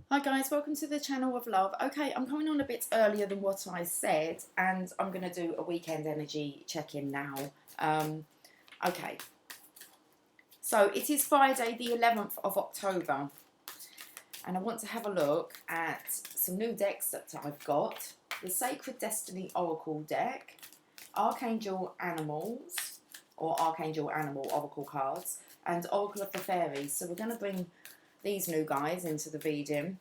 Hi guys, welcome to the channel of love. Okay, I'm coming on a bit earlier than what I said, and I'm going to do a weekend energy check-in now. Okay, so it is Friday the 11th of October, and I want to have a look at some new decks that I've got. The Sacred Destiny Oracle deck, Archangel Animals, or Archangel Animal Oracle cards, and Oracle of the Fairies. So we're going to bring these new guys into the reading,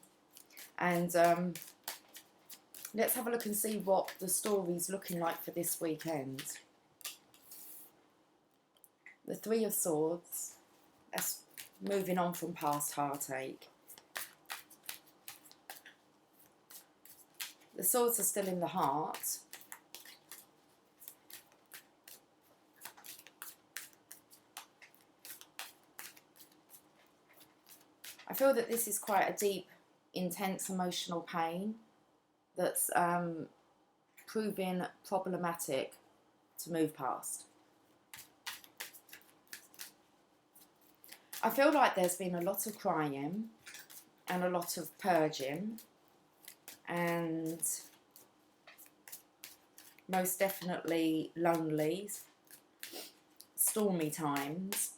and let's have a look and see what the story's looking like for this weekend. The Three of Swords, that's moving on from past heartache. The swords are still in the heart. I feel that this is quite a deep, intense emotional pain that's proving problematic to move past. I feel like there's been a lot of crying and a lot of purging, and most definitely lonely, stormy times.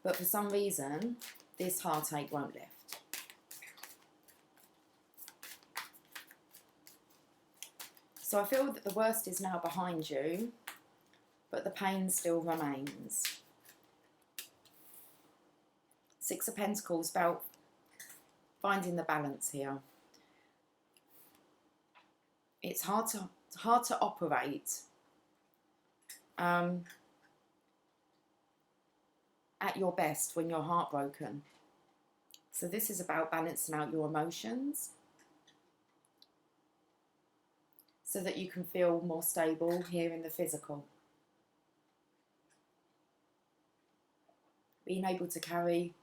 But for some reason, this heartache won't lift. So I feel that the worst is now behind you, but the pain still remains. Six of Pentacles, about finding the balance here. It's hard to operate at your best when you're heartbroken. So this is about balancing out your emotions so that you can feel more stable here in the physical. Being able to carry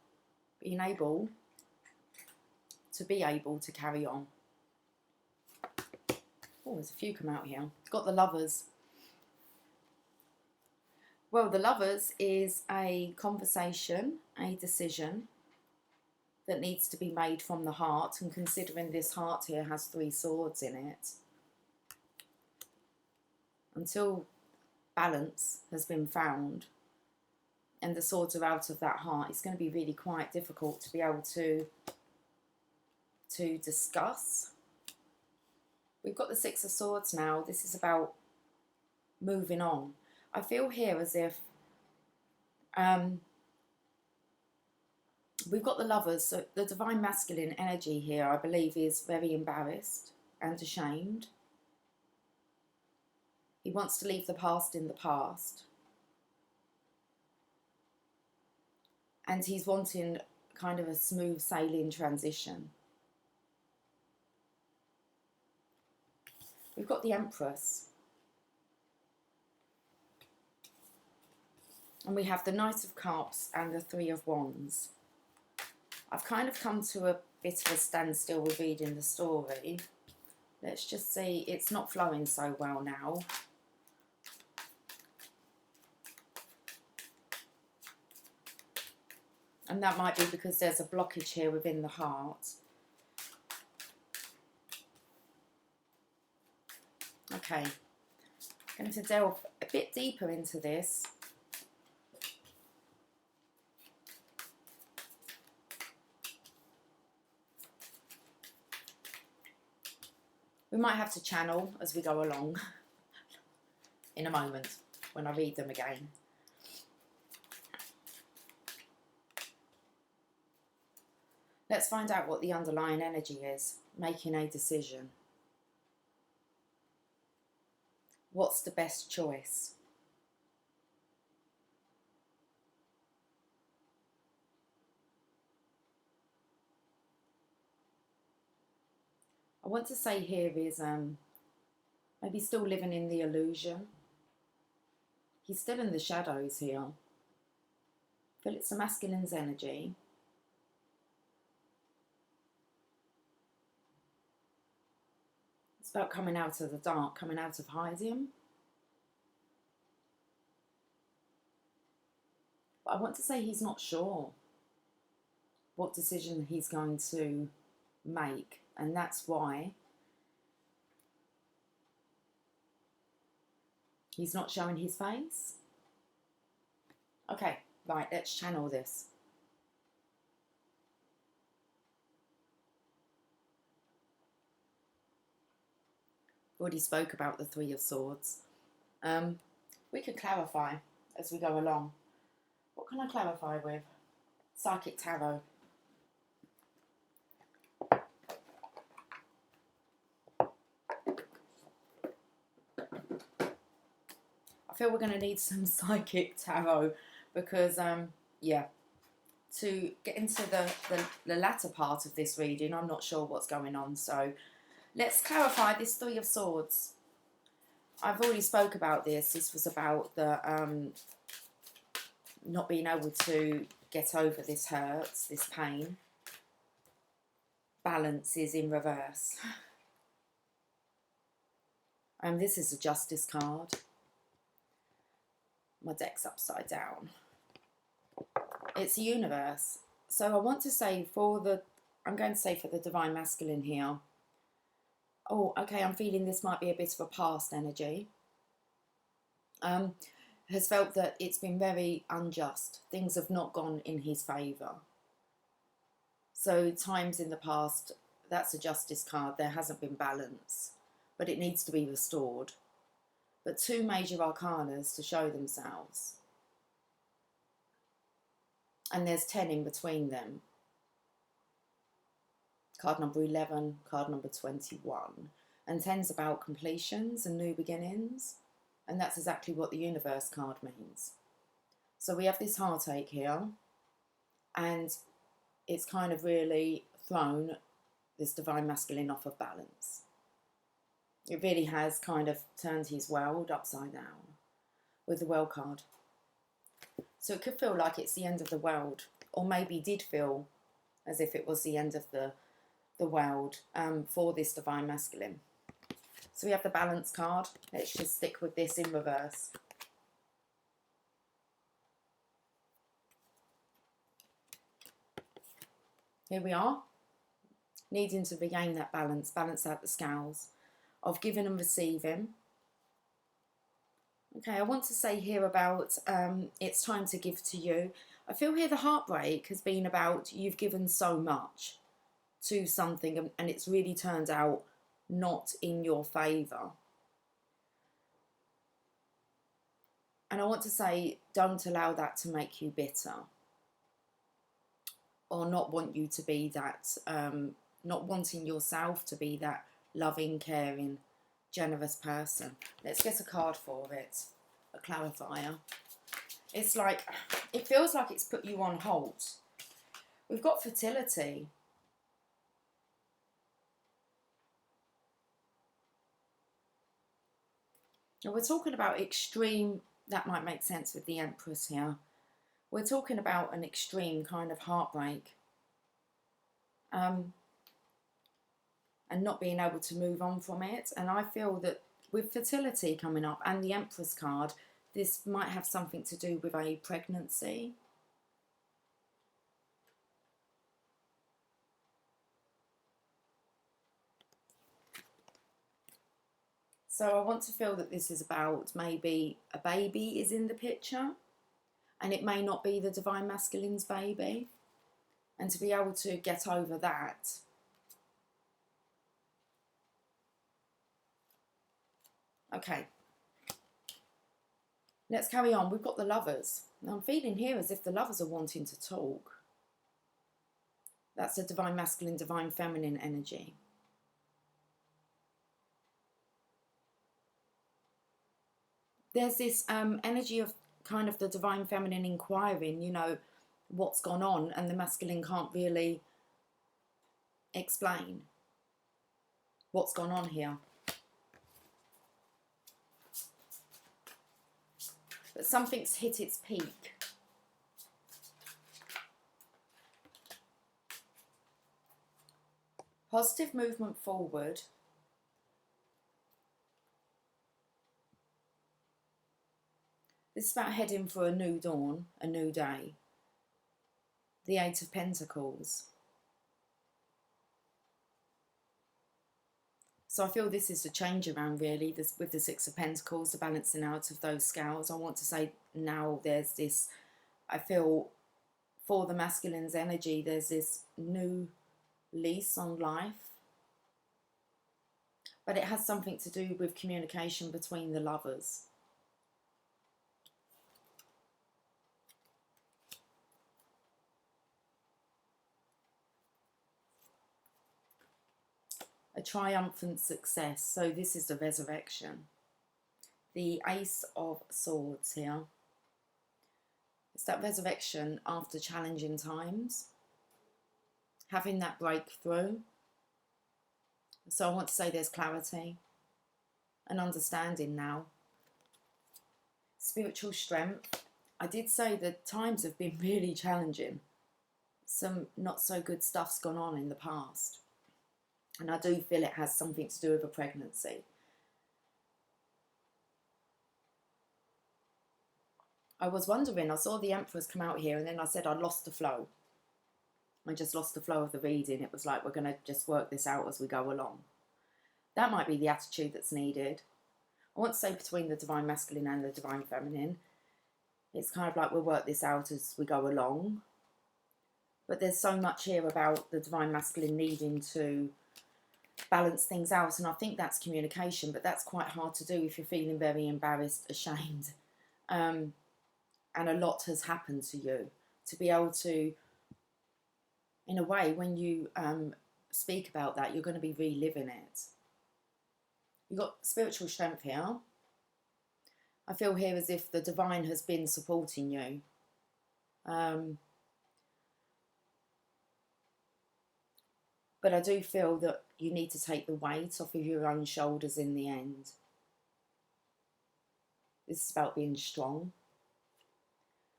on. Oh, there's a few come out here. Got the Lovers. Well, the Lovers is a conversation, a decision that needs to be made from the heart, and considering this heart here has three swords in it, until balance has been found and the swords are out of that heart, it's going to be really quite difficult to be able to discuss. We've got the Six of Swords now. This is about moving on. I feel here as if we've got the Lovers, so the divine masculine energy here, I believe, is very embarrassed and ashamed. He wants to leave the past in the past. And he's wanting kind of a smooth sailing transition. We've got the Empress. And we have the Knight of Cups and the Three of Wands. I've kind of come to a bit of a standstill with reading the story. Let's just see, it's not flowing so well now. And that might be because there's a blockage here within the heart. Okay, I'm going to delve a bit deeper into this. We might have to channel as we go along in a moment when I read them again. Let's find out what the underlying energy is. Making a decision. What's the best choice? I want to say here is maybe still living in the illusion. He's still in the shadows here. I feel it's the masculine's energy. It's about coming out of the dark, coming out of hiding. But I want to say he's not sure. what decision he's going to make, and that's why he's not showing his face. Okay, right, let's channel this. Already spoke about the Three of Swords. We could clarify as we go along. What can I clarify with? Psychic Tarot. I feel we're going to need some Psychic Tarot because, yeah, to get into the latter part of this reading, I'm not sure what's going on. So let's clarify this Three of Swords. I've already spoke about this. This was about the not being able to get over this hurts, this pain. Balance is in reverse. And this is a Justice card. My deck's upside down. It's the universe. So I want to say I'm going to say for the Divine Masculine here. Oh, okay, I'm feeling this might be a bit of a past energy. Has felt that it's been very unjust. Things have not gone in his favour. So times in the past, that's a Justice card, there hasn't been balance, but it needs to be restored. But two major arcanas to show themselves. And there's 10 in between them. Card number 11, card number 21. And 10's about completions and new beginnings. And that's exactly what the universe card means. So we have this heartache here. And it's kind of really thrown this Divine Masculine off of balance. It really has kind of turned his world upside down with the World card. So it could feel like it's the end of the world, or maybe did feel as if it was the end of the world for this Divine Masculine. So we have the Balance card. Let's just stick with this in reverse. Here we are, needing to regain that balance, balance out the scales of giving and receiving. Okay, I want to say here about it's time to give to you. I feel here the heartbreak has been about you've given so much to something and it's really turned out not in your favour. And I want to say don't allow that to make you bitter or not want you to be that, not wanting yourself to be that loving, caring, generous person. Let's get a card for it, a clarifier. It's like, it feels like it's put you on hold. We've got fertility. Now we're talking about extreme, that might make sense with the Empress here. We're talking about an extreme kind of heartbreak. And not being able to move on from it. And I feel that with fertility coming up and the Empress card, this might have something to do with a pregnancy. So I want to feel that this is about maybe a baby is in the picture and it may not be the Divine Masculine's baby. And to be able to get over that. Okay. Let's carry on. We've got the Lovers. Now I'm feeling here as if the Lovers are wanting to talk. That's a Divine Masculine, Divine Feminine energy. There's this energy of kind of the Divine Feminine inquiring, you know, what's gone on, and the Masculine can't really explain what's gone on here. But something's hit its peak. Positive movement forward. This is about heading for a new dawn, a new day. the Eight of Pentacles. So I feel this is the change around, really, this, with the Six of Pentacles, the balancing out of those scales. I want to say now there's this, I feel, for the masculine's energy, there's this new lease on life. But it has something to do with communication between the lovers. A triumphant success. So this is the resurrection. The Ace of Swords here. It's that resurrection after challenging times. Having that breakthrough. So I want to say there's clarity and understanding now. Spiritual strength. I did say that times have been really challenging. Some not so good stuff's gone on in the past. And I do feel it has something to do with a pregnancy. I was wondering, I saw the Empress come out here and then I said I lost the flow. I just lost the flow of the reading. It was like, we're going to just work this out as we go along. That might be the attitude that's needed. I want to say between the Divine Masculine and the Divine Feminine. It's kind of like we'll work this out as we go along. But there's so much here about the Divine Masculine needing to balance things out, and I think that's communication, but that's quite hard to do if you're feeling very embarrassed, ashamed, and a lot has happened to you. To be able to, in a way, when you speak about that, you're going to be reliving it. You've got spiritual strength here. I feel here as if the divine has been supporting you. But I do feel that you need to take the weight off of your own shoulders in the end. This is about being strong.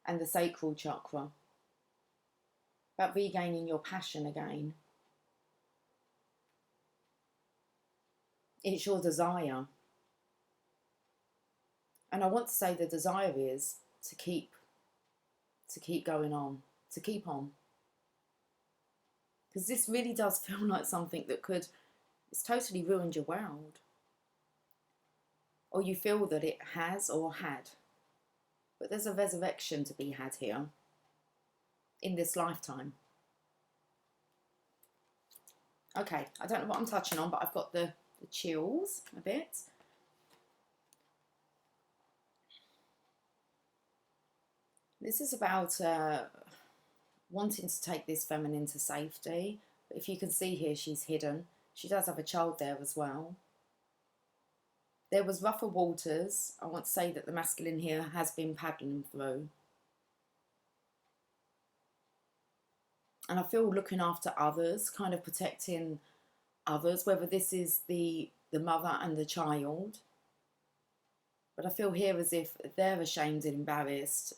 And the sacral chakra. About regaining your passion again. It's your desire. And I want to say the desire is to keep going on. To keep on. Because this really does feel like something that could, it's totally ruined your world. Or you feel that it has or had. But there's a resurrection to be had here. In this lifetime. Okay, I don't know what I'm touching on, but I've got the chills a bit. This is about wanting to take this feminine to safety. But if you can see here, she's hidden. She does have a child there as well. There was rougher waters. I want to say that the masculine here has been paddling through. And I feel looking after others, kind of protecting others, whether this is the mother and the child. But I feel here as if they're ashamed and embarrassed.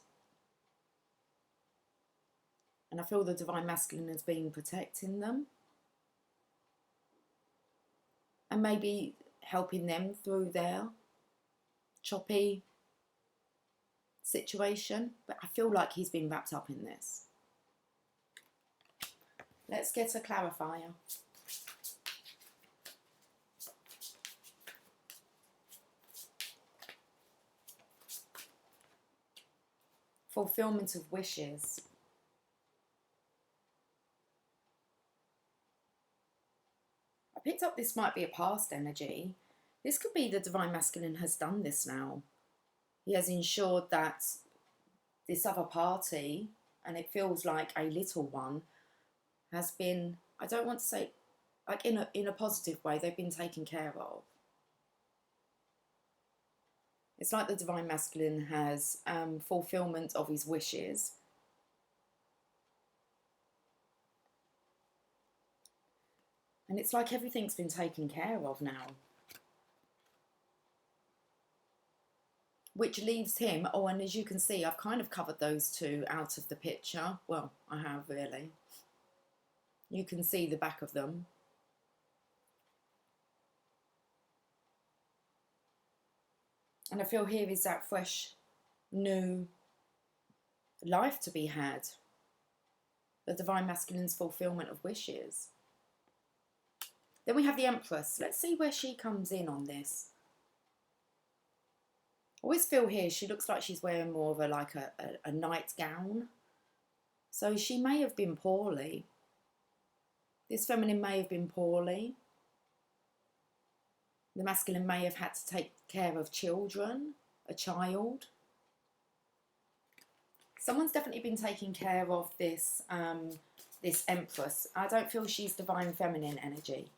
And I feel the Divine Masculine has been protecting them. And maybe helping them through their choppy situation. But I feel like he's been wrapped up in this. Let's get a clarifier. Fulfillment of wishes. I picked up this might be a past energy. This could be the Divine Masculine has done this now. He has ensured that this other party, and it feels like a little one, has been, I don't want to say, like in a positive way, they've been taken care of. It's like the Divine Masculine has fulfillment of his wishes. And it's like everything's been taken care of now. Which leaves him, oh, and as you can see, I've kind of covered those two out of the picture. Well, I have really. You can see the back of them. And I feel here is that fresh, new life to be had. the Divine Masculine's fulfillment of wishes. Then we have the Empress. Let's see where she comes in on this. I always feel here she looks like she's wearing more of a nightgown. So she may have been poorly. This feminine may have been poorly. The masculine may have had to take care of children, a child. Someone's definitely been taking care of this, this Empress. I don't feel she's divine feminine energy.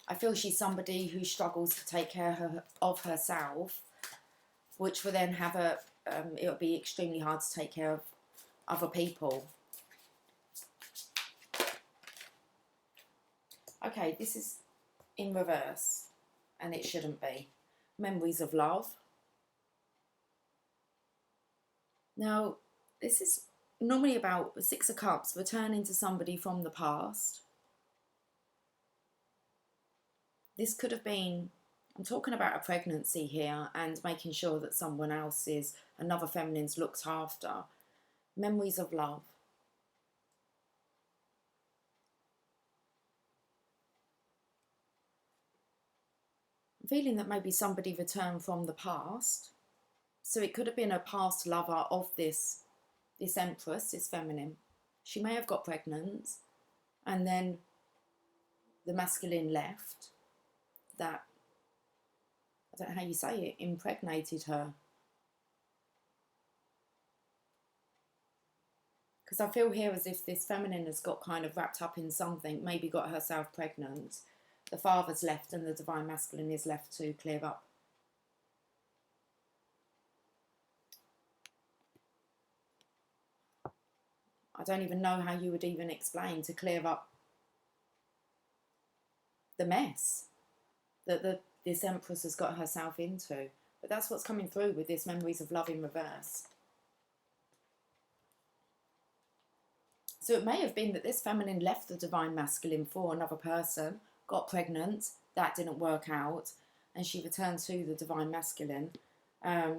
I feel she's somebody who struggles to take care of herself, which will then have it'll be extremely hard to take care of other people. Okay, this is in reverse, and it shouldn't be. Memories of love. Now, this is normally about the Six of Cups, returning to somebody from the past. This could have been, I'm talking about a pregnancy here and making sure that someone else's, another feminine's looked after. Memories of love. I'm feeling that maybe somebody returned from the past. So it could have been a past lover of this Empress, this feminine. She may have got pregnant and then the masculine left. That, I don't know how you say it, impregnated her. Because I feel here as if this feminine has got kind of wrapped up in something, maybe got herself pregnant. The father's left and the divine masculine is left to clear up. I don't even know how you would even explain to clear up the mess that this Empress has got herself into. But that's what's coming through with this memories of love in reverse. So it may have been that this feminine left the divine masculine for another person, got pregnant, that didn't work out, and she returned to the divine masculine. I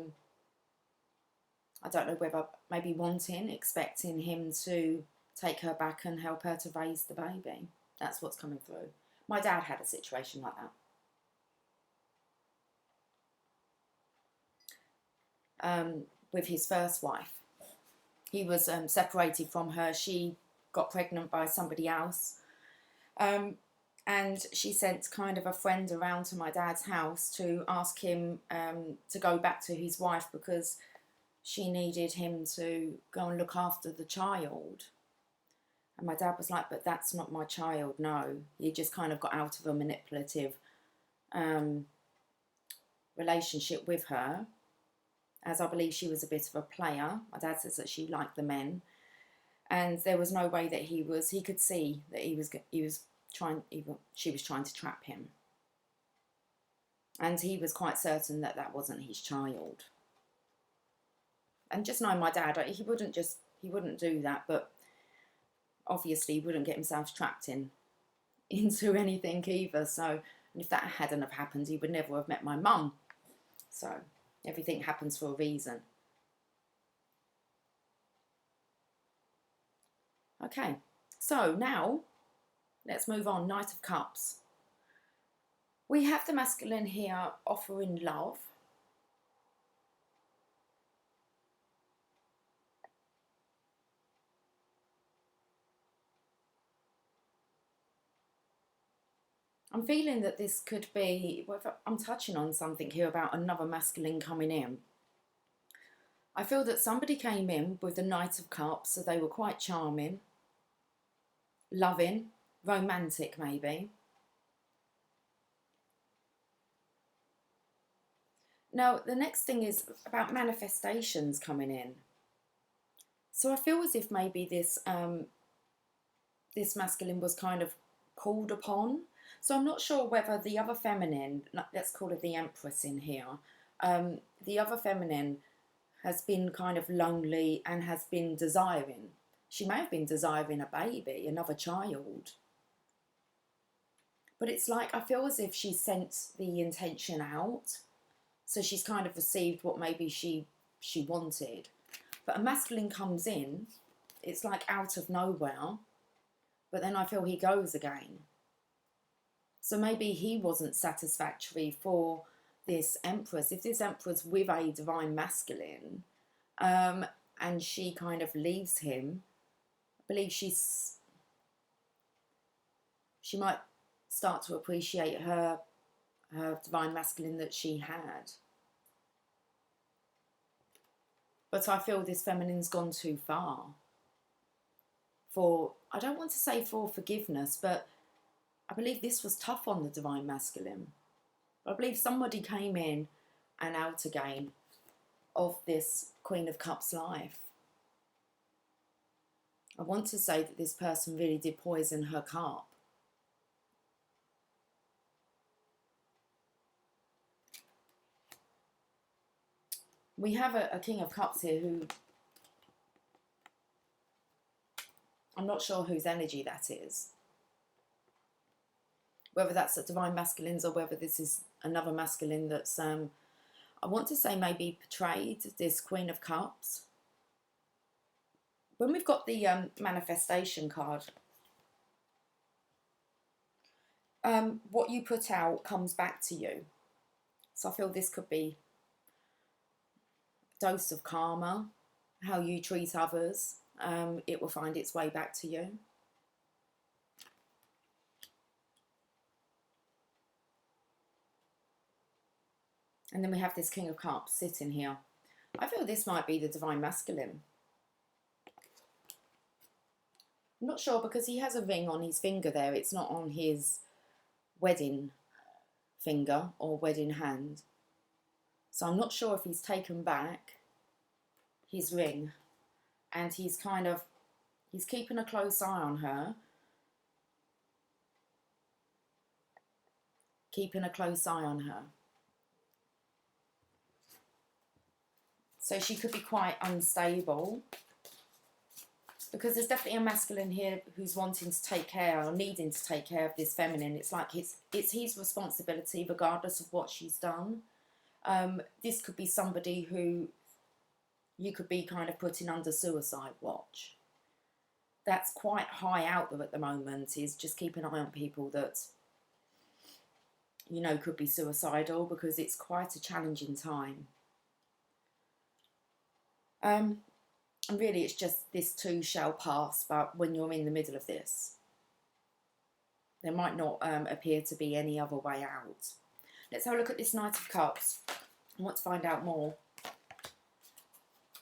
don't know whether maybe wanting, expecting him to take her back and help her to raise the baby. That's what's coming through. My dad had a situation like that. With his first wife. He was separated from her. She got pregnant by somebody else. And she sent kind of a friend around to my dad's house to ask him to go back to his wife because she needed him to go and look after the child. And my dad was like, but that's not my child, no. He just kind of got out of a manipulative relationship with her, as I believe she was a bit of a player. My dad says that she liked the men. And there was no way that he could see that she was trying to trap him. And he was quite certain that that wasn't his child. And just knowing my dad, he wouldn't do that, but obviously he wouldn't get himself trapped into anything either. So, and if that hadn't have happened, he would never have met my mum. So everything happens for a reason. Okay, so now let's move on. Knight of Cups. We have the masculine here offering love. I'm feeling that this could be, I'm touching on something here about another masculine coming in. I feel that somebody came in with the Knight of Cups, so they were quite charming, loving, romantic maybe. Now, the next thing is about manifestations coming in. So I feel as if maybe this masculine was kind of called upon. So I'm not sure whether the other feminine, let's call it the Empress in here, the other feminine has been kind of lonely and has been desiring. She may have been desiring a baby, another child. But it's like, I feel as if she sent the intention out. So she's kind of received what maybe she wanted. But a masculine comes in, it's like out of nowhere, but then I feel he goes again. So maybe he wasn't satisfactory for this Empress. If this Empress with a divine masculine, and she kind of leaves him, I believe she might start to appreciate her divine masculine that she had. But I feel this feminine's gone too far. For, I don't want to say for forgiveness, but I believe this was tough on the divine masculine. I believe somebody came in and out again of this Queen of Cups life. I want to say that this person really did poison her cup. We have a King of Cups here who, I'm not sure whose energy that is. Whether that's a divine masculine's or whether this is another masculine that's, I want to say maybe portrayed this Queen of Cups. When we've got the manifestation card, what you put out comes back to you. So I feel this could be a dose of karma, how you treat others. It will find its way back to you. And then we have this King of Cups sitting here. I feel this might be the divine masculine. I'm not sure because he has a ring on his finger there. It's not on his wedding finger or wedding hand. So I'm not sure if he's taken back his ring and he's keeping a close eye on her. Keeping a close eye on her. So she could be quite unstable. Because there's definitely a masculine here who's wanting to take care or needing to take care of this feminine. It's like it's his responsibility regardless of what she's done. This could be somebody who you could be kind of putting under suicide watch. That's quite high out there at the moment, is just keep an eye on people that, you know, could be suicidal because it's quite a challenging time. And really it's just this too shall pass, but when you're in the middle of this, there might not appear to be any other way out. Let's have a look at this Knight of Cups. I want to find out more.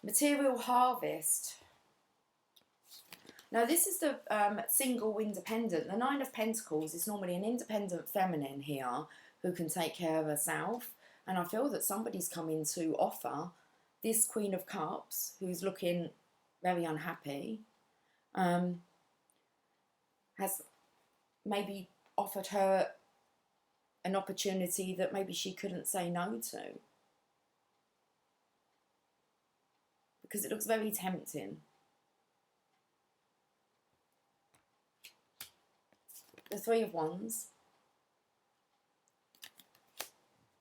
Material harvest. Now this is the single independent. The Nine of Pentacles is normally an independent feminine here who can take care of herself. And I feel that somebody's coming to offer this Queen of Cups, who's looking very unhappy, has maybe offered her an opportunity that maybe she couldn't say no to. Because it looks very tempting. The Three of Wands.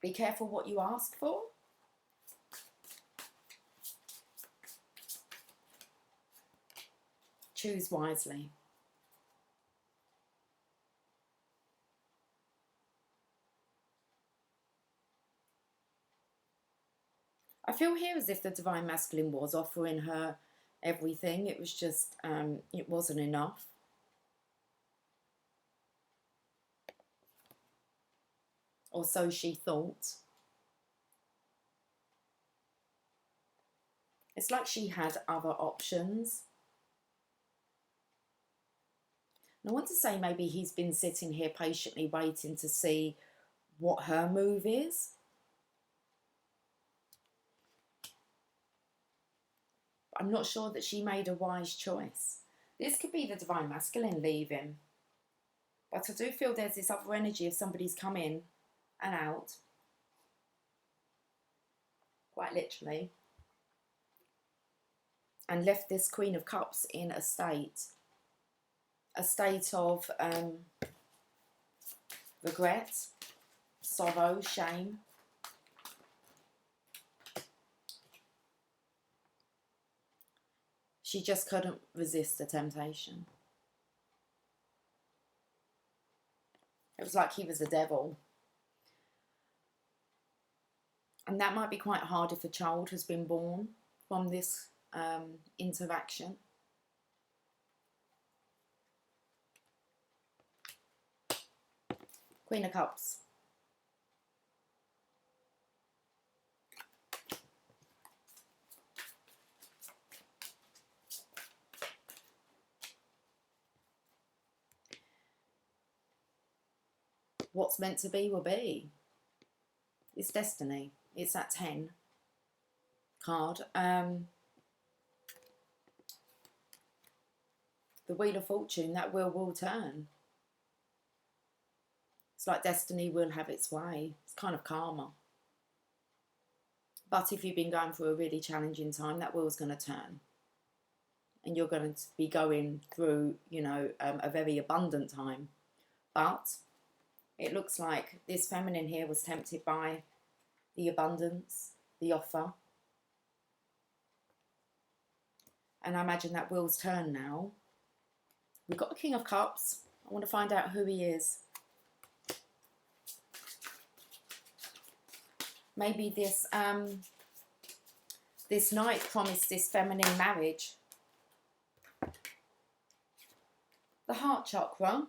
Be careful what you ask for. Choose wisely. I feel here as if the divine masculine was offering her everything. It was just, it wasn't enough. Or so she thought. It's like she had other options. And I want to say maybe he's been sitting here patiently waiting to see what her move is. I'm not sure that she made a wise choice. This could be the divine masculine leaving. But I do feel there's this other energy of somebody's come in and out. Quite literally. And left this Queen of Cups in a state of regret, sorrow, shame. She just couldn't resist the temptation. It was like he was the devil. And that might be quite hard if a child has been born from this interaction. Queen of Cups. What's meant to be will be. It's destiny. It's that 10 card. The Wheel of Fortune, that wheel will turn. It's like destiny will have its way. It's kind of karma. But if you've been going through a really challenging time, that wheel's going to turn. And you're going to be going through, you know, a very abundant time. But it looks like this feminine here was tempted by the abundance, the offer. And I imagine that wheel's turn now. We've got the King of Cups. I want to find out who he is. Maybe this this knight promised this feminine marriage. The heart chakra.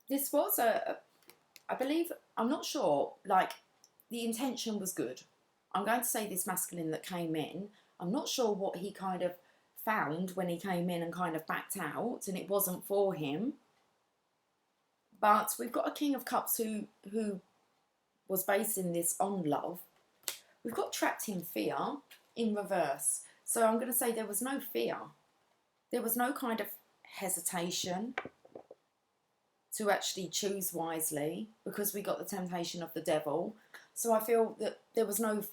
This was I believe, I'm not sure, like, the intention was good. I'm going to say this masculine that came in, I'm not sure what he kind of found when he came in and kind of backed out, and it wasn't for him. But we've got a King of Cups who was basing this on love. We've got trapped in fear in reverse. So I'm going to say there was no fear. There was no kind of hesitation to actually choose wisely, because we got the temptation of the devil. So I feel that there was no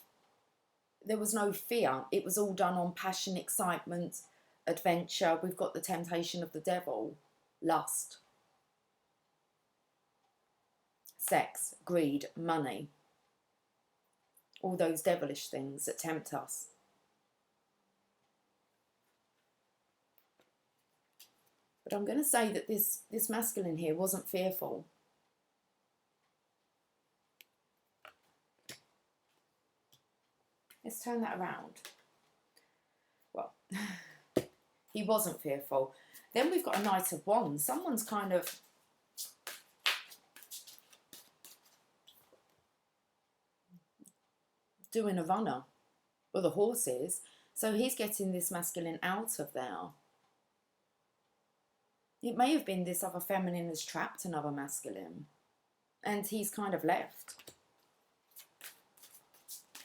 fear. It was all done on passion, excitement, adventure. We've got the temptation of the devil, lust, sex, greed, money, all those devilish things that tempt us. But I'm going to say that this masculine here wasn't fearful. Let's turn that around. Well, he wasn't fearful. Then we've got a Knight of Wands. Someone's kind of doing a runner, or the horse is. So he's getting this masculine out of there. It may have been this other feminine has trapped another masculine, and he's kind of left.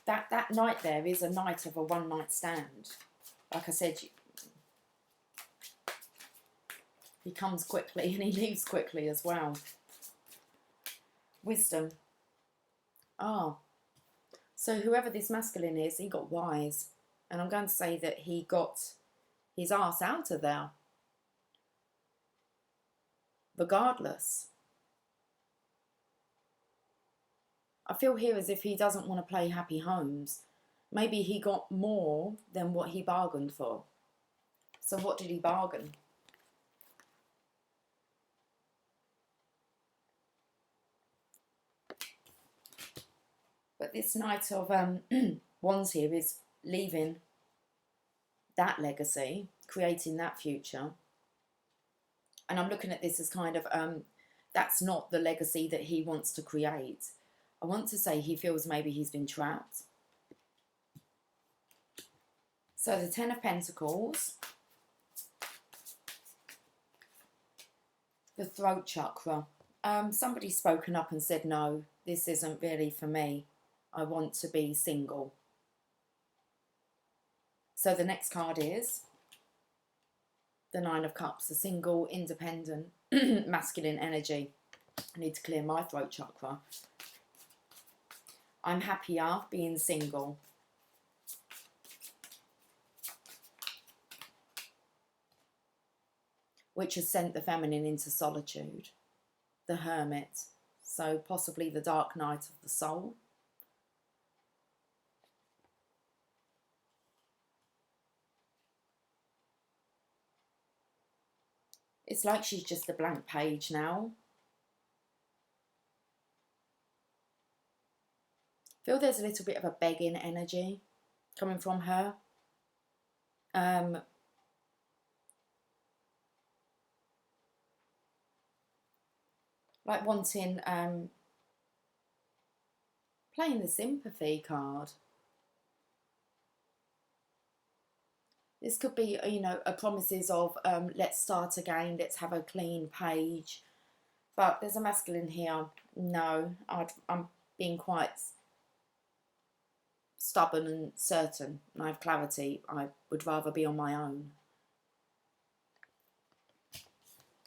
That knight there is a knight of a one-night stand. Like I said, he comes quickly and he leaves quickly as well. Wisdom. Ah. So whoever this masculine is, he got wise. And I'm going to say that he got his arse out of there. Regardless. I feel here as if he doesn't want to play happy homes. Maybe he got more than what he bargained for. So what did he bargain? But this Knight of Wands here is leaving that legacy, creating that future. And I'm looking at this as kind of, that's not the legacy that he wants to create. I want to say he feels maybe he's been trapped. So the Ten of Pentacles, the throat chakra. Somebody's spoken up and said, no, this isn't really for me. I want to be single. So the next card is the Nine of Cups, a single, independent, masculine energy. I need to clear my throat chakra. I'm happier being single. Which has sent the feminine into solitude. The Hermit. So possibly the dark night of the soul. It's like she's just a blank page now. I feel there's a little bit of a begging energy coming from her. Like wanting, playing the sympathy card. This could be, you know, a promises of let's start again, let's have a clean page. But there's a masculine here. No, I'm being quite stubborn and certain. I have clarity. I would rather be on my own.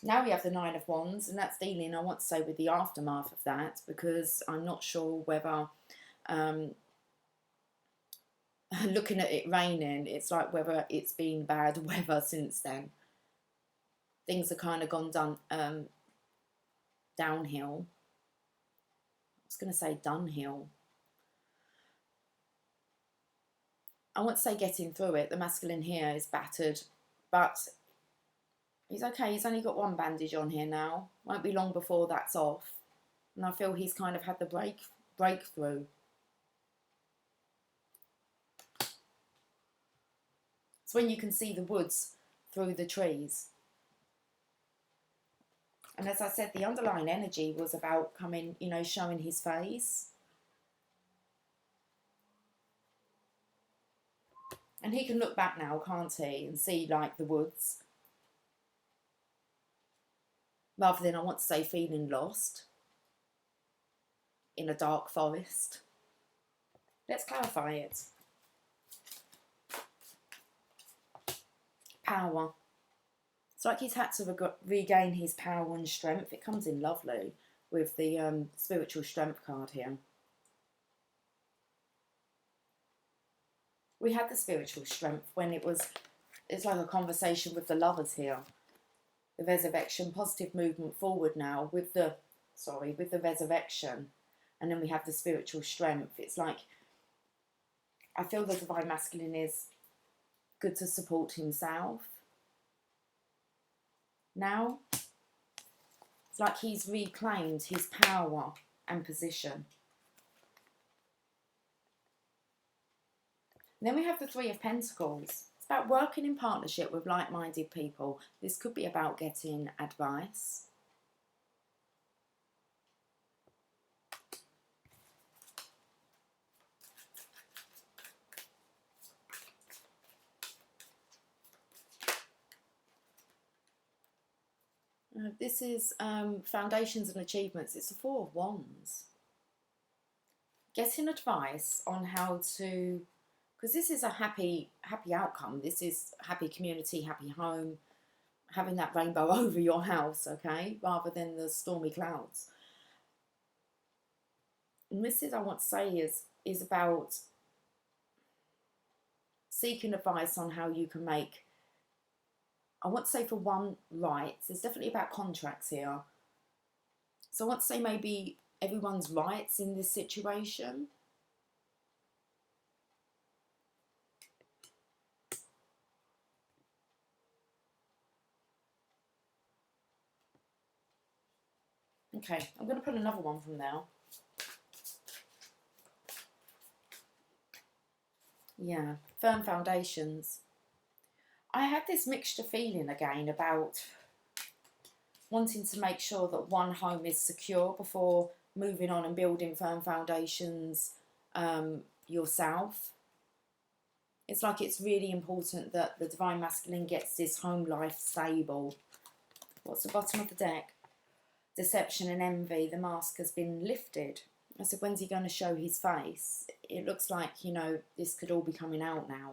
Now we have the Nine of Wands, and that's dealing, I want to say, with the aftermath of that, because I'm not sure whether, looking at it raining, it's like whether it's been bad weather since then. Things have kind of gone downhill. I was going to say dunhill. I want to say getting through it. The masculine here is battered, but he's okay. He's only got one bandage on here now. Won't be long before that's off. And I feel he's kind of had the breakthrough. It's when you can see the woods through the trees. And as I said, the underlying energy was about coming, you know, showing his face. And he can look back now, can't he, and see, like, the woods. Rather than, I want to say, feeling lost in a dark forest. Let's clarify it. Power. It's like he's had to regain his power and strength. It comes in lovely with the spiritual strength card here. We had the spiritual strength when it's like a conversation with the lovers here. The resurrection, positive movement forward now with the resurrection. And then we have the spiritual strength. It's like, I feel the divine masculine is good to support himself. Now, it's like he's reclaimed his power and position. And then we have the Three of Pentacles. It's about working in partnership with like-minded people. This could be about getting advice. This is foundations and achievements. It's the Four of Wands. Getting advice on how to, because this is a happy outcome. This is happy community, happy home, having that rainbow over your house, okay, rather than the stormy clouds. And this is, I want to say, is about seeking advice on how you can make, I want to say, for one, rights. It's definitely about contracts here. So I want to say maybe everyone's rights in this situation. Okay, I'm going to put another one from now. Yeah, firm foundations. I had this mixture feeling again about wanting to make sure that one home is secure before moving on and building firm foundations yourself. It's like it's really important that the divine masculine gets this home life stable. What's the bottom of the deck? Deception and envy. The mask has been lifted. I said, when's he going to show his face? It looks like, you know, this could all be coming out now.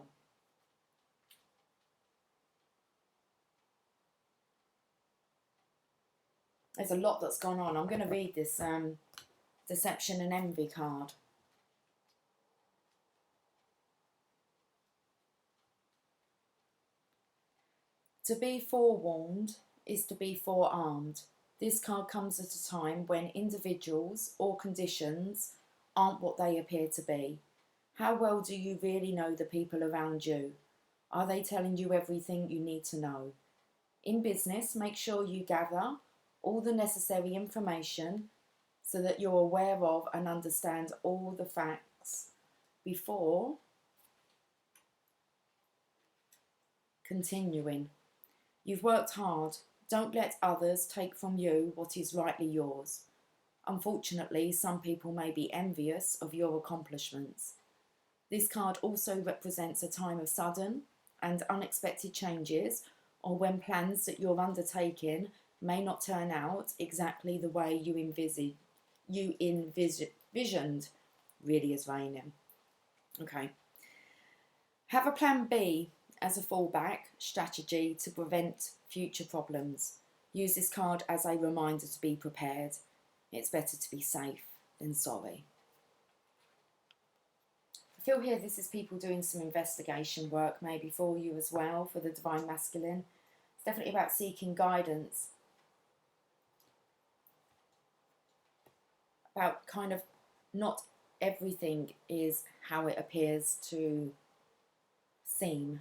There's a lot that's gone on. I'm going to read this deception and envy card. To be forewarned is to be forearmed. This card comes at a time when individuals or conditions aren't what they appear to be. How well do you really know the people around you? Are they telling you everything you need to know? In business, make sure you gather all the necessary information so that you're aware of and understand all the facts before continuing. You've worked hard. Don't let others take from you what is rightly yours. Unfortunately, some people may be envious of your accomplishments. This card also represents a time of sudden and unexpected changes, or when plans that you're undertaking may not turn out exactly the way you envisioned. Really is raining. Okay. Have a plan B as a fallback strategy to prevent future problems. Use this card as a reminder to be prepared. It's better to be safe than sorry. I feel here this is people doing some investigation work maybe for you as well, for the Divine Masculine. It's definitely about seeking guidance. About kind of not everything is how it appears to seem.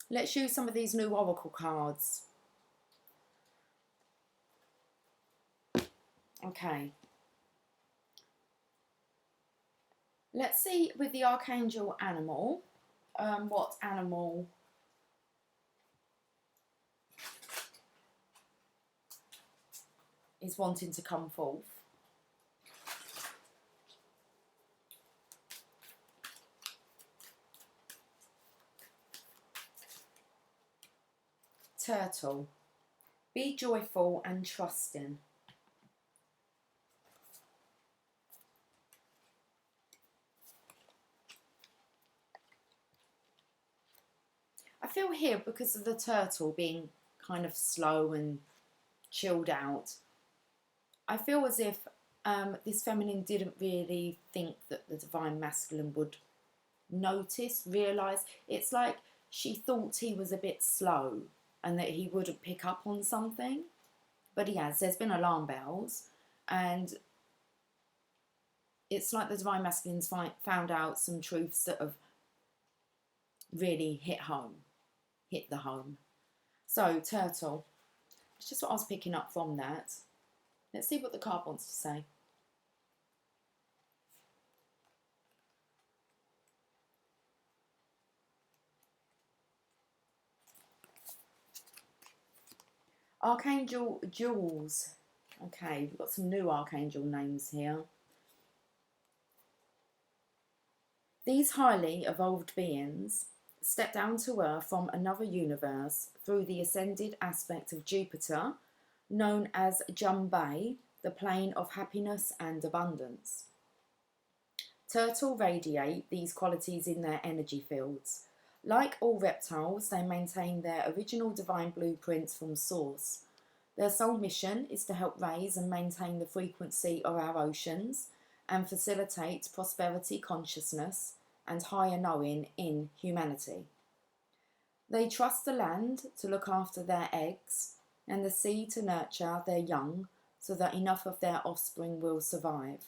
Let's use some of these new Oracle cards. Okay. Let's see with the Archangel Animal, what animal is wanting to come forth. Turtle. Be joyful and trusting. I feel here, because of the turtle being kind of slow and chilled out, I feel as if this feminine didn't really think that the Divine Masculine would notice, realise. It's like she thought he was a bit slow and that he wouldn't pick up on something. But he has. There's been alarm bells, and it's like the Divine Masculine's found out some truths that have really hit the home. So, turtle. It's just what I was picking up from that. Let's see what the card wants to say. Archangel Jules. Okay, we've got some new Archangel names here. These highly evolved beings step down to Earth from another universe through the ascended aspect of Jupiter, known as Jumbay, the plane of happiness and abundance. Turtle radiate these qualities in their energy fields. Like all reptiles, they maintain their original divine blueprints from source. Their sole mission is to help raise and maintain the frequency of our oceans and facilitate prosperity consciousness and higher knowing in humanity. They trust the land to look after their eggs and the sea to nurture their young so that enough of their offspring will survive.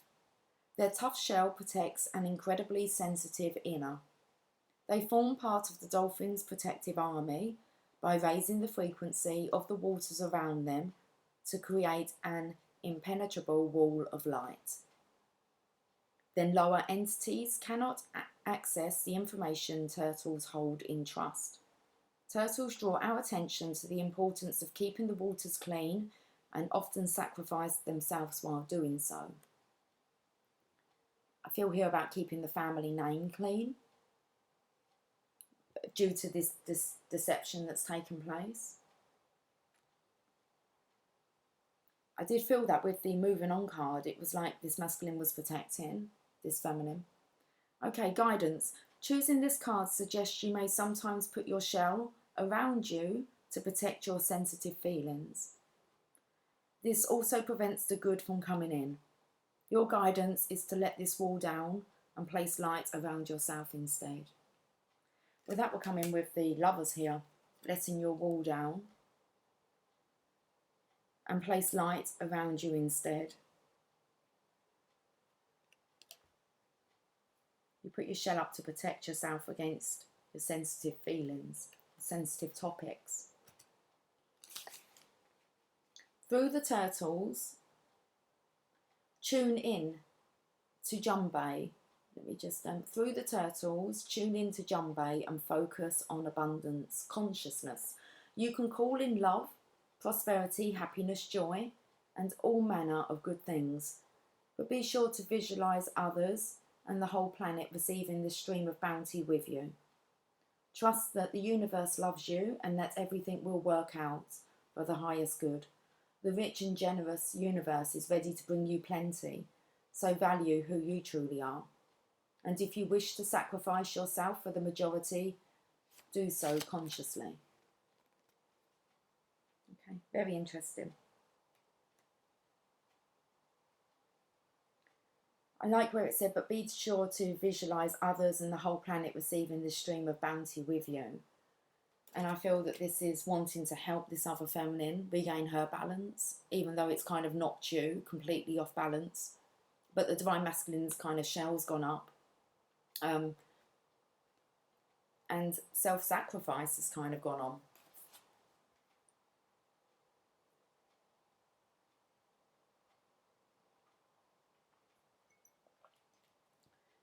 Their tough shell protects an incredibly sensitive inner. They form part of the dolphin's protective army by raising the frequency of the waters around them to create an impenetrable wall of light. Then lower entities cannot access the information turtles hold in trust. Turtles draw our attention to the importance of keeping the waters clean and often sacrifice themselves while doing so. I feel here about keeping the family name clean due to this deception that's taken place. I did feel that with the moving on card, it was like this masculine was protecting this feminine. Okay, guidance. Choosing this card suggests you may sometimes put your shell around you to protect your sensitive feelings. This also prevents the good from coming in. Your guidance is to let this wall down and place light around yourself instead. Well, that will come in with the Lovers here, letting your wall down and place light around you instead. You put your shell up to protect yourself against your sensitive feelings, sensitive topics. Through the turtles, tune in to Jumbe. Let me just, through the turtles, tune in to Jumbe and focus on abundance consciousness. You can call in love, prosperity, happiness, joy, and all manner of good things. But be sure to visualize others and the whole planet receiving this stream of bounty with you. Trust that the universe loves you and that everything will work out for the highest good. The rich and generous universe is ready to bring you plenty, so value who you truly are. And if you wish to sacrifice yourself for the majority, do so consciously. Okay, very interesting. I like where it said, but be sure to visualize others and the whole planet receiving this stream of bounty with you. And I feel that this is wanting to help this other feminine regain her balance, even though it's kind of knocked you completely off balance. But the divine masculine's kind of shell's gone up. And self-sacrifice has kind of gone on.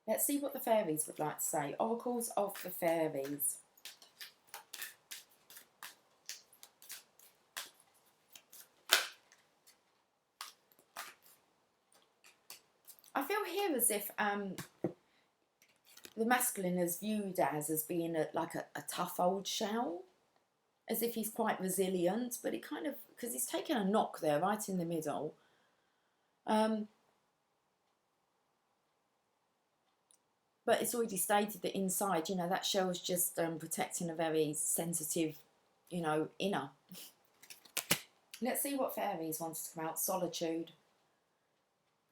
Let's see what the fairies would like to say. Oracles of the fairies. I feel here as if the masculine is viewed as being like a tough old shell, as if he's quite resilient, but it kind of, because he's taken a knock there right in the middle. But it's already stated that inside, you know, that shell is just protecting a very sensitive, you know, inner. Let's see what fairies wanted to come out. Solitude.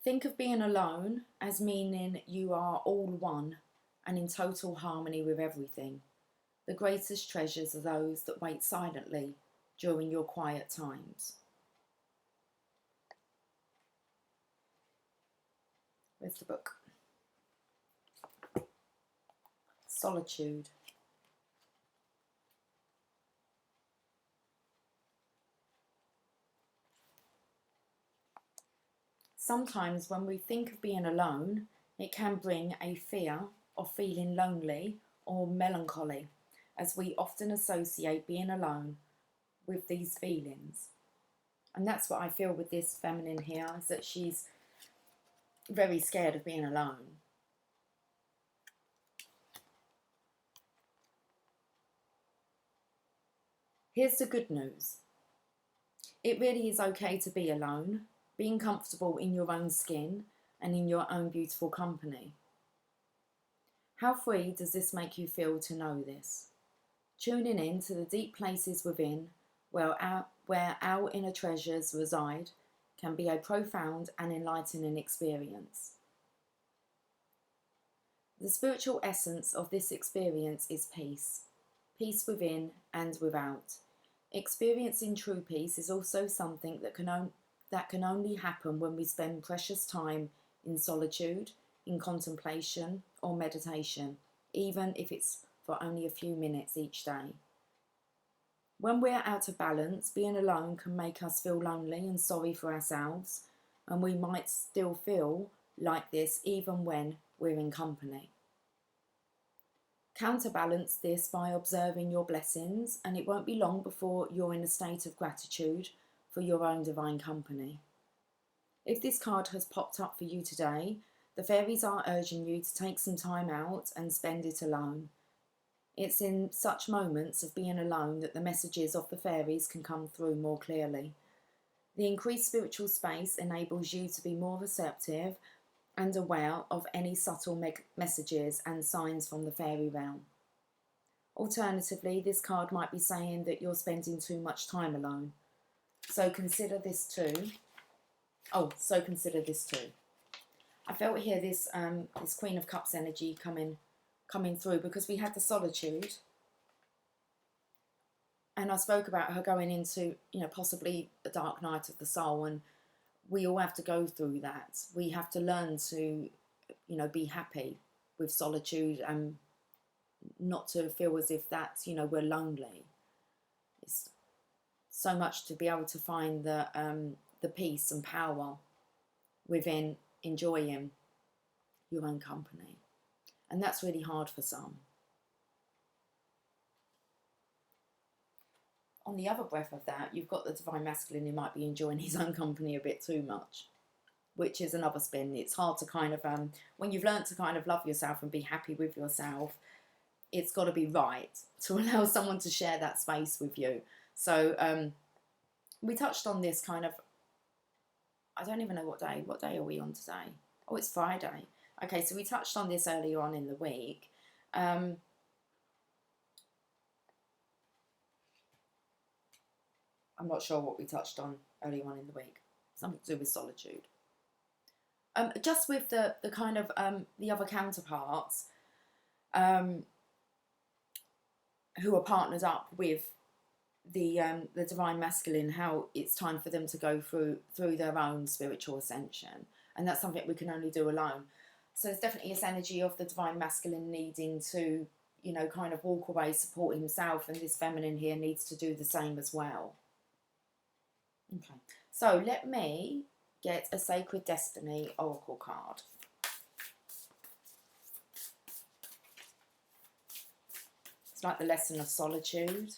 Think of being alone as meaning you are all one and in total harmony with everything. The greatest treasures are those that wait silently during your quiet times. Where's the book? Solitude. Sometimes when we think of being alone, it can bring a fear of feeling lonely or melancholy, as we often associate being alone with these feelings. And that's what I feel with this feminine here, is that she's very scared of being alone. Here's the good news. It really is okay to be alone, being comfortable in your own skin and in your own beautiful company. How free does this make you feel to know this? Tuning in to the deep places within where our inner treasures reside can be a profound and enlightening experience. The spiritual essence of this experience is peace. Peace within and without. Experiencing true peace is also something that can only happen when we spend precious time in solitude, in contemplation or meditation, even if it's for only a few minutes each day. When we're out of balance, being alone can make us feel lonely and sorry for ourselves, and we might still feel like this even when we're in company. Counterbalance this by observing your blessings, and it won't be long before you're in a state of gratitude for your own divine company. If this card has popped up for you today, the fairies are urging you to take some time out and spend it alone. It's in such moments of being alone that the messages of the fairies can come through more clearly. The increased spiritual space enables you to be more receptive and aware of any subtle messages and signs from the fairy realm. Alternatively, this card might be saying that you're spending too much time alone. So consider this too. I felt here this Queen of Cups energy coming through, because we had the solitude, and I spoke about her going into, you know, possibly a dark night of the soul, and we all have to go through that. We have to learn to, you know, be happy with solitude and not to feel as if that's, you know, we're lonely. It's so much to be able to find the peace and power within enjoying your own company. And that's really hard for some. On the other breath of that, you've got the Divine Masculine who might be enjoying his own company a bit too much, which is another spin. It's hard to kind of, when you've learned to kind of love yourself and be happy with yourself, it's got to be right to allow someone to share that space with you. So we touched on this kind of, I don't even know what day. What day are we on today? Oh, it's Friday. Okay, so we touched on this earlier on in the week. I'm not sure what we touched on earlier on in the week. Something to do with solitude. Just with the kind of the other counterparts who are partnered up with the Divine Masculine, how it's time for them to go through their own spiritual ascension, and that's something we can only do alone. So there's definitely this energy of the Divine Masculine needing to, you know, kind of walk away, support himself, and this feminine here needs to do the same as well. Okay, so let me get a Sacred Destiny Oracle card. It's like the lesson of solitude.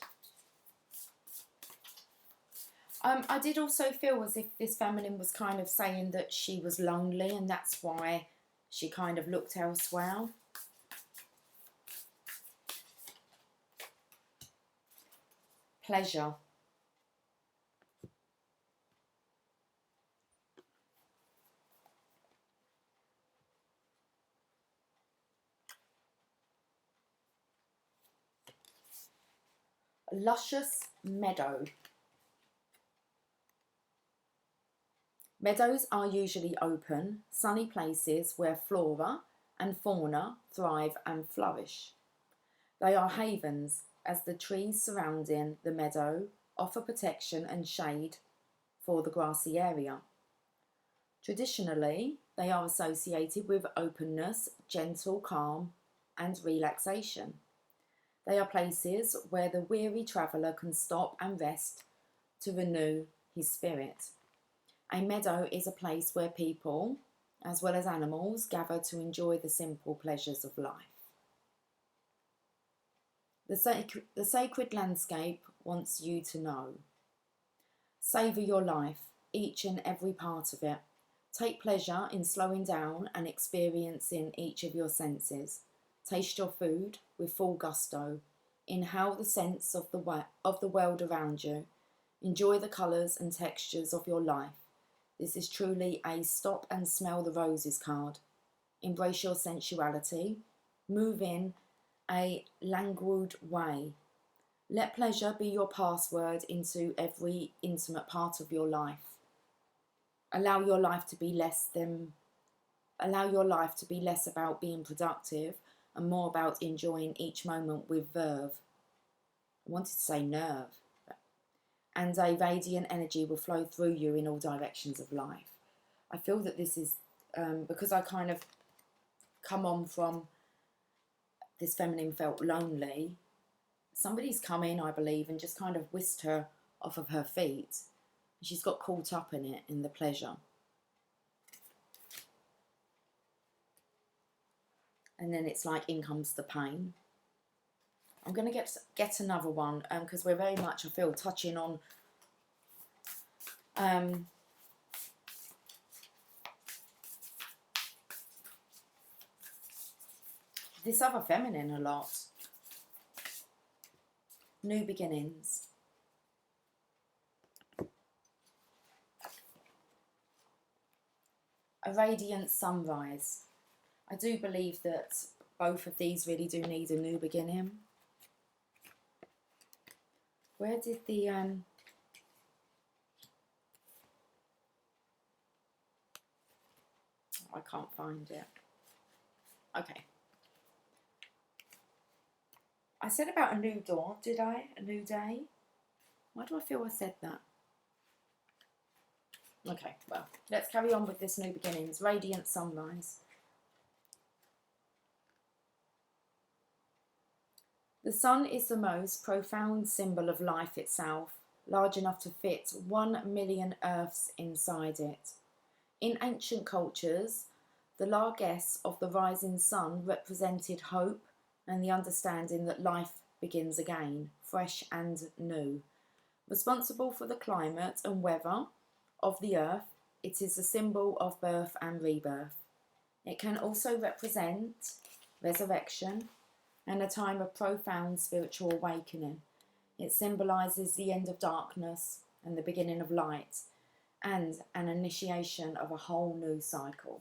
I did also feel as if this feminine was kind of saying that she was lonely, and that's why she kind of looked elsewhere. Pleasure. A luscious meadow. Meadows are usually open, sunny places where flora and fauna thrive and flourish. They are havens, as the trees surrounding the meadow offer protection and shade for the grassy area. Traditionally, they are associated with openness, gentle calm, and relaxation. They are places where the weary traveller can stop and rest to renew his spirit. A meadow is a place where people, as well as animals, gather to enjoy the simple pleasures of life. The sacred landscape wants you to know. Savour your life, each and every part of it. Take pleasure in slowing down and experiencing each of your senses. Taste your food with full gusto. Inhale the scents of the world around you. Enjoy the colours and textures of your life. This is truly a stop and smell the roses card. Embrace your sensuality. Move in a languid way. Let pleasure be your password into every intimate part of your life. Allow your life to be less about being productive and more about enjoying each moment with verve. I wanted to say nerve. And a radiant energy will flow through you in all directions of life. I feel that this is, because I kind of come on from this feminine felt lonely, somebody's come in, I believe, and just kind of whisked her off of her feet. She's got caught up in it, in the pleasure. And then it's like, in comes the pain. I'm going to get another one, because we're very much, I feel, touching on this other feminine a lot. New beginnings. A radiant sunrise. I do believe that both of these really do need a new beginning. Where did the I can't find it. Okay. I said about a new dawn, did I? A new day? Why do I feel I said that? Okay, well, let's carry on with this new beginnings. Radiant sunrise. The sun is the most profound symbol of life itself, large enough to fit 1 million Earths inside it. In ancient cultures, the largesse of the rising sun represented hope and the understanding that life begins again, fresh and new. Responsible for the climate and weather of the earth, it is a symbol of birth and rebirth. It can also represent resurrection and a time of profound spiritual awakening. It symbolises the end of darkness and the beginning of light, and an initiation of a whole new cycle.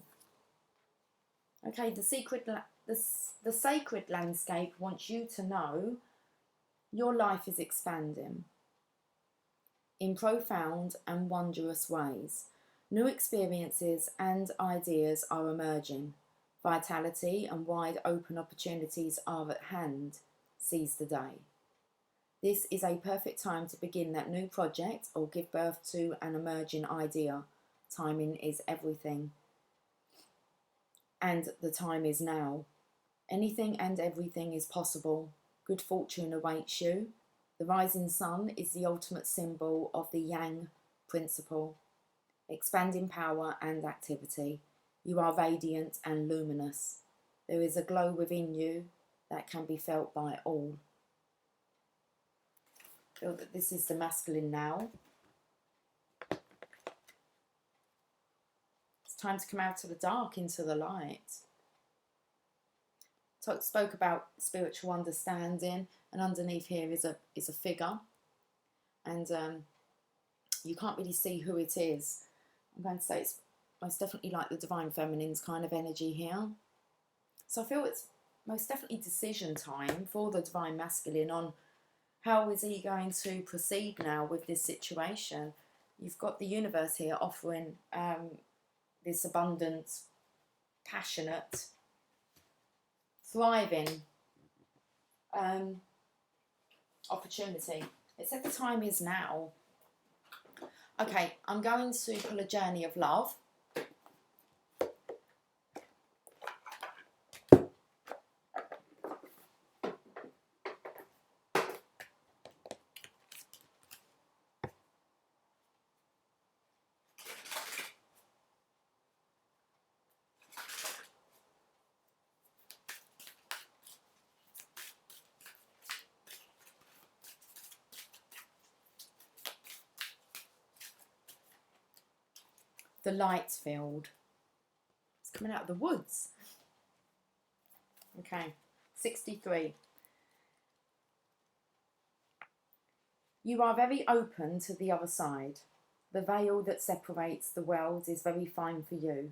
Okay, the sacred landscape wants you to know your life is expanding in profound and wondrous ways. New experiences and ideas are emerging. Vitality and wide open opportunities are at hand. Seize the day. This is a perfect time to begin that new project or give birth to an emerging idea. Timing is everything. And the time is now. Anything and everything is possible. Good fortune awaits you. The rising sun is the ultimate symbol of the Yang principle. Expanding power and activity. You are radiant and luminous. There is a glow within you that can be felt by all. Feel that this is the masculine now. It's time to come out of the dark into the light. Spoke about spiritual understanding, and underneath here is a figure, and you can't really see who it is. I'm going to say it's most definitely like the Divine Feminine's kind of energy here. So I feel it's most definitely decision time for the Divine Masculine on how is he going to proceed now with this situation. You've got the universe here offering this abundant, passionate, thriving opportunity. It said the time is now. Okay, I'm going to pull a journey of love. The light field. It's coming out of the woods. Okay, 63. You are very open to the other side. The veil that separates the worlds is very fine for you.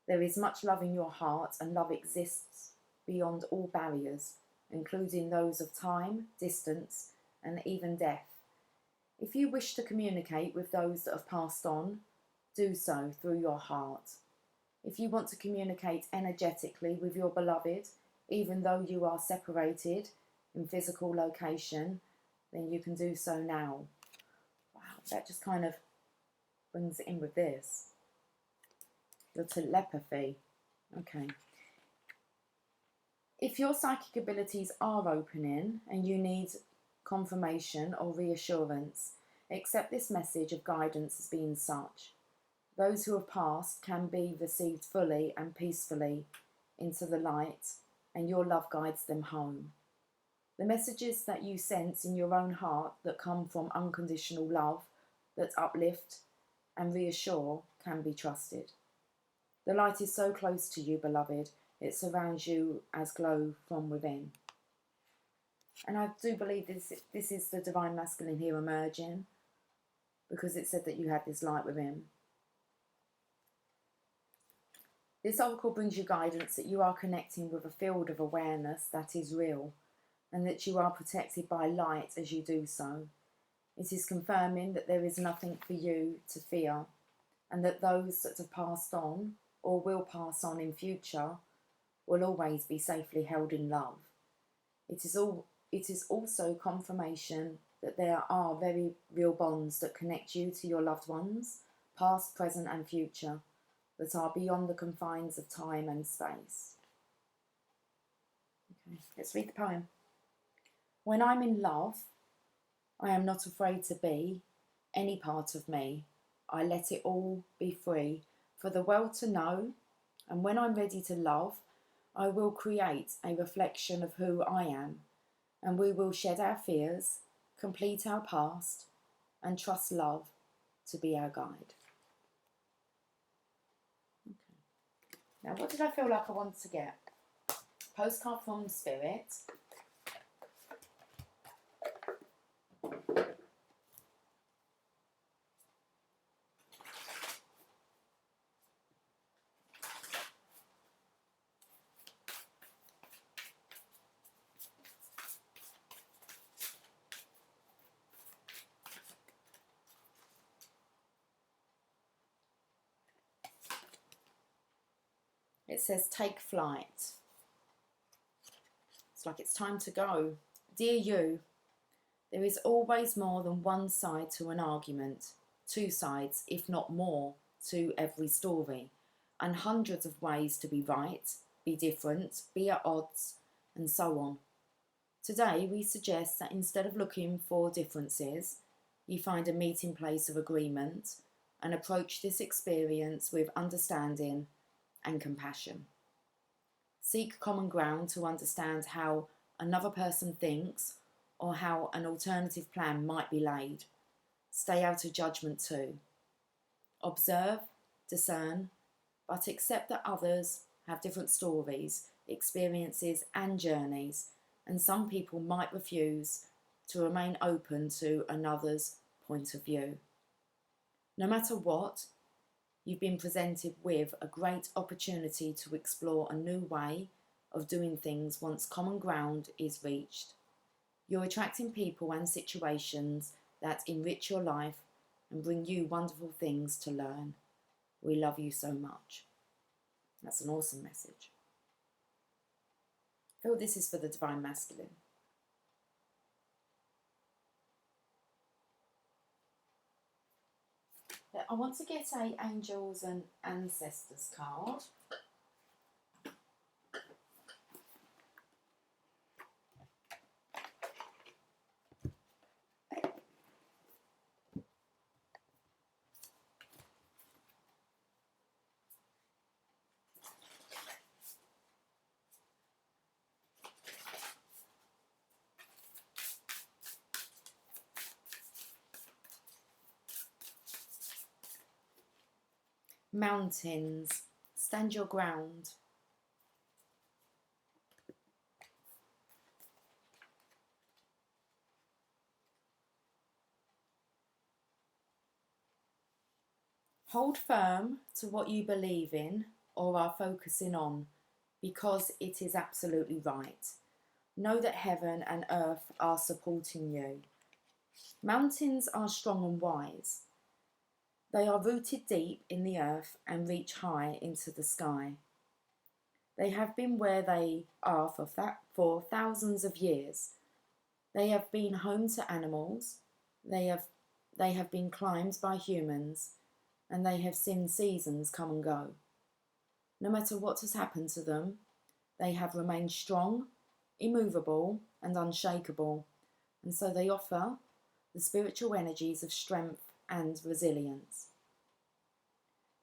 There is much love in your heart, and love exists beyond all barriers, including those of time, distance, and even death. If you wish to communicate with those that have passed on, do so through your heart. If you want to communicate energetically with your beloved, even though you are separated in physical location, then you can do so now. Wow, that just kind of brings it in with this. Your telepathy. Okay. If your psychic abilities are opening and you need confirmation or reassurance, accept this message of guidance as being such. Those who have passed can be received fully and peacefully into the light, and your love guides them home. The messages that you sense in your own heart that come from unconditional love, that uplift and reassure, can be trusted. The light is so close to you, beloved, it surrounds you as glow from within. And I do believe this is the Divine Masculine here emerging, because it said that you had this light within. This oracle brings you guidance that you are connecting with a field of awareness that is real, and that you are protected by light as you do so. It is confirming that there is nothing for you to fear, and that those that have passed on, or will pass on in future, will always be safely held in love. It is also confirmation that there are very real bonds that connect you to your loved ones, past, present and future, that are beyond the confines of time and space. Okay, let's read the poem. When I'm in love, I am not afraid to be any part of me. I let it all be free for the world to know. And when I'm ready to love, I will create a reflection of who I am. And we will shed our fears, complete our past, and trust love to be our guide. Okay. Now, what did I feel like I wanted to get? Postcard from Spirit. It says, take flight. It's like it's time to go. Dear you, there is always more than one side to an argument, two sides, if not more, to every story, and hundreds of ways to be right, be different, be at odds, and so on. Today, we suggest that instead of looking for differences, you find a meeting place of agreement and approach this experience with understanding and compassion. Seek common ground to understand how another person thinks or how an alternative plan might be laid. Stay out of judgment too. Observe, discern, but accept that others have different stories, experiences, and journeys, and some people might refuse to remain open to another's point of view. No matter what, you've been presented with a great opportunity to explore a new way of doing things once common ground is reached. You're attracting people and situations that enrich your life and bring you wonderful things to learn. We love you so much. That's an awesome message. I feel this is for the Divine Masculine. I want to get a Angels and Ancestors card. Mountains, stand your ground. Hold firm to what you believe in or are focusing on, because it is absolutely right. Know that heaven and earth are supporting you. Mountains are strong and wise. They are rooted deep in the earth and reach high into the sky. They have been where they are for thousands of years. They have been home to animals. They have been climbed by humans, and they have seen seasons come and go. No matter what has happened to them, they have remained strong, immovable, and unshakable, and so they offer the spiritual energies of strength and resilience.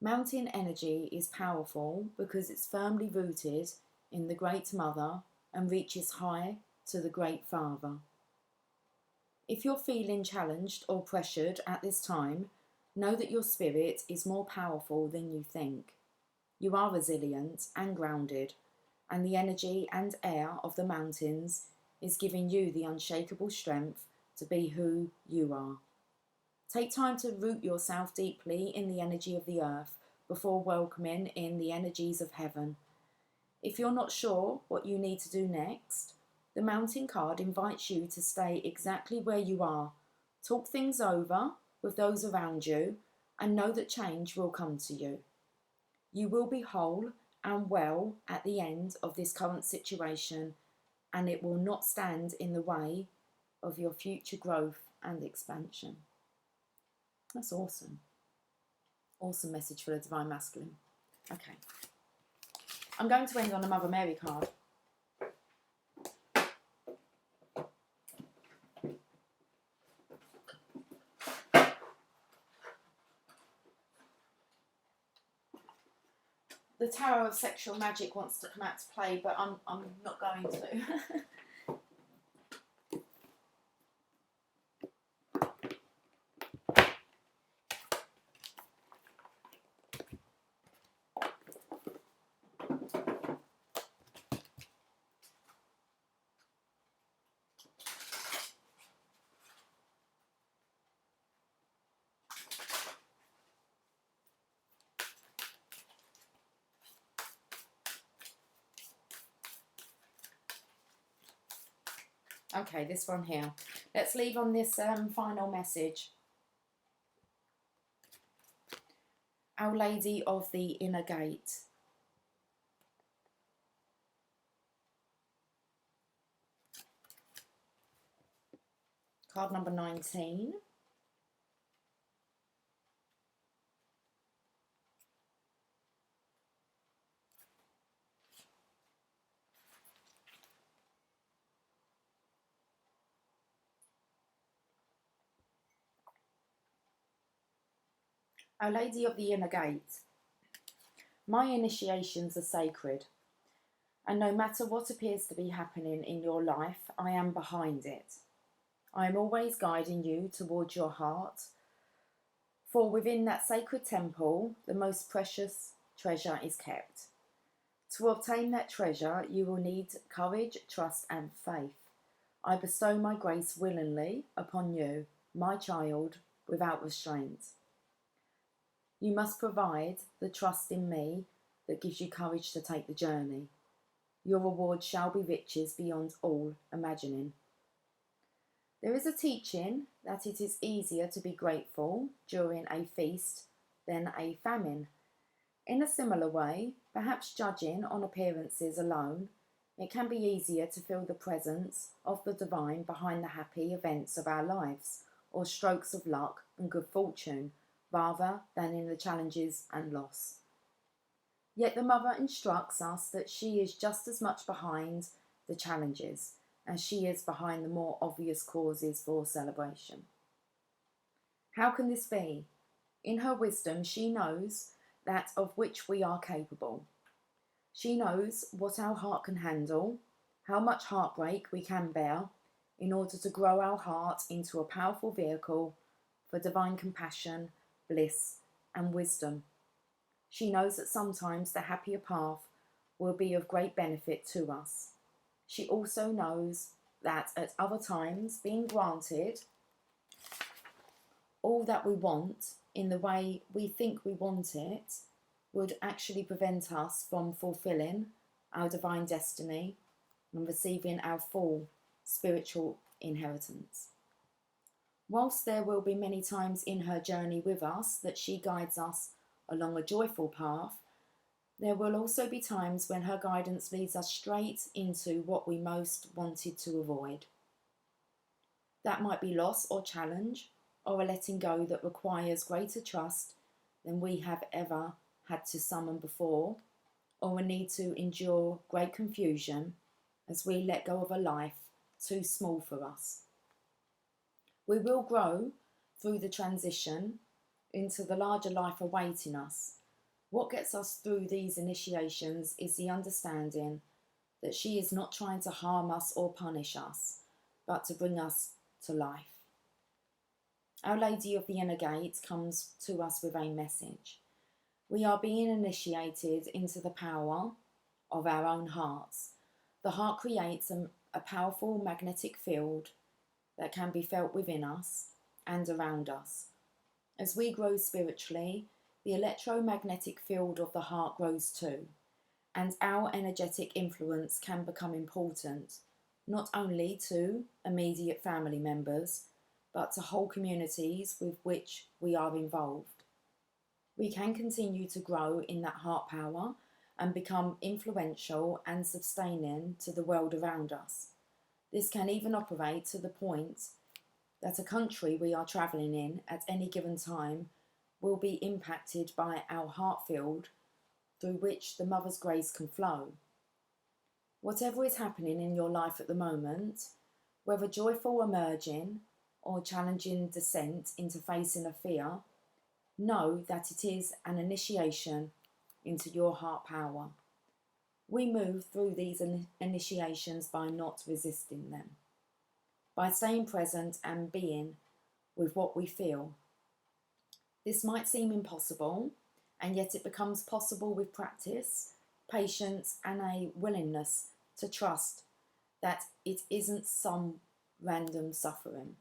Mountain energy is powerful because it's firmly rooted in the Great Mother and reaches high to the Great Father. If you're feeling challenged or pressured at this time, know that your spirit is more powerful than you think. You are resilient and grounded, and the energy and air of the mountains is giving you the unshakable strength to be who you are. Take time to root yourself deeply in the energy of the earth before welcoming in the energies of heaven. If you're not sure what you need to do next, the Mountain card invites you to stay exactly where you are. Talk things over with those around you and know that change will come to you. You will be whole and well at the end of this current situation, and it will not stand in the way of your future growth and expansion. That's awesome. Awesome message for the Divine Masculine. Okay. I'm going to end on a Mother Mary card. the Tower of Sexual Magic wants to come out to play, but I'm not going to. Okay, this one here. Let's leave on this final message. Our Lady of the Inner Gate. Card number 19. Our Lady of the Inner Gate. My initiations are sacred, and no matter what appears to be happening in your life, I am behind it. I am always guiding you towards your heart, for within that sacred temple, the most precious treasure is kept. To obtain that treasure, you will need courage, trust, and faith. I bestow my grace willingly upon you, my child, without restraint. You must provide the trust in me that gives you courage to take the journey. Your reward shall be riches beyond all imagining. There is a teaching that it is easier to be grateful during a feast than a famine. In a similar way, perhaps judging on appearances alone, it can be easier to feel the presence of the divine behind the happy events of our lives, or strokes of luck and good fortune, rather than in the challenges and loss. Yet the Mother instructs us that she is just as much behind the challenges as she is behind the more obvious causes for celebration. How can this be? In her wisdom, she knows that of which we are capable. She knows what our heart can handle, how much heartbreak we can bear, in order to grow our heart into a powerful vehicle for divine compassion, bliss, and wisdom. She knows that sometimes the happier path will be of great benefit to us. She also knows that at other times, being granted all that we want in the way we think we want it would actually prevent us from fulfilling our divine destiny and receiving our full spiritual inheritance. Whilst there will be many times in her journey with us that she guides us along a joyful path, there will also be times when her guidance leads us straight into what we most wanted to avoid. That might be loss or challenge, or a letting go that requires greater trust than we have ever had to summon before, or a need to endure great confusion as we let go of a life too small for us. We will grow through the transition into the larger life awaiting us. What gets us through these initiations is the understanding that she is not trying to harm us or punish us, but to bring us to life. Our Lady of the Inner Gate comes to us with a message. We are being initiated into the power of our own hearts. The heart creates a powerful magnetic field that can be felt within us and around us. As we grow spiritually, the electromagnetic field of the heart grows too, and our energetic influence can become important, not only to immediate family members, but to whole communities with which we are involved. We can continue to grow in that heart power and become influential and sustaining to the world around us. This can even operate to the point that a country we are travelling in at any given time will be impacted by our heart field through which the Mother's grace can flow. Whatever is happening in your life at the moment, whether joyful emerging or challenging descent into facing a fear, know that it is an initiation into your heart power. We move through these initiations by not resisting them, by staying present and being with what we feel. This might seem impossible, and yet it becomes possible with practice, patience, and a willingness to trust that it isn't some random suffering,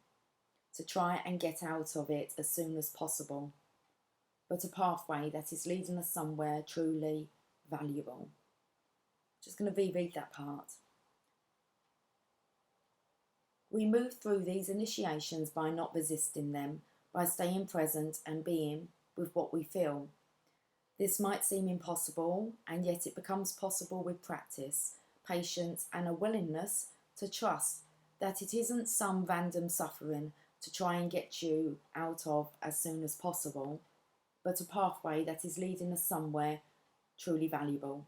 to try and get out of it as soon as possible, but a pathway that is leading us somewhere truly valuable. Just going to reread that part. We move through these initiations by not resisting them, by staying present and being with what we feel. This might seem impossible, and yet it becomes possible with practice, patience, and a willingness to trust that it isn't some random suffering to try and get you out of as soon as possible, but a pathway that is leading us somewhere truly valuable.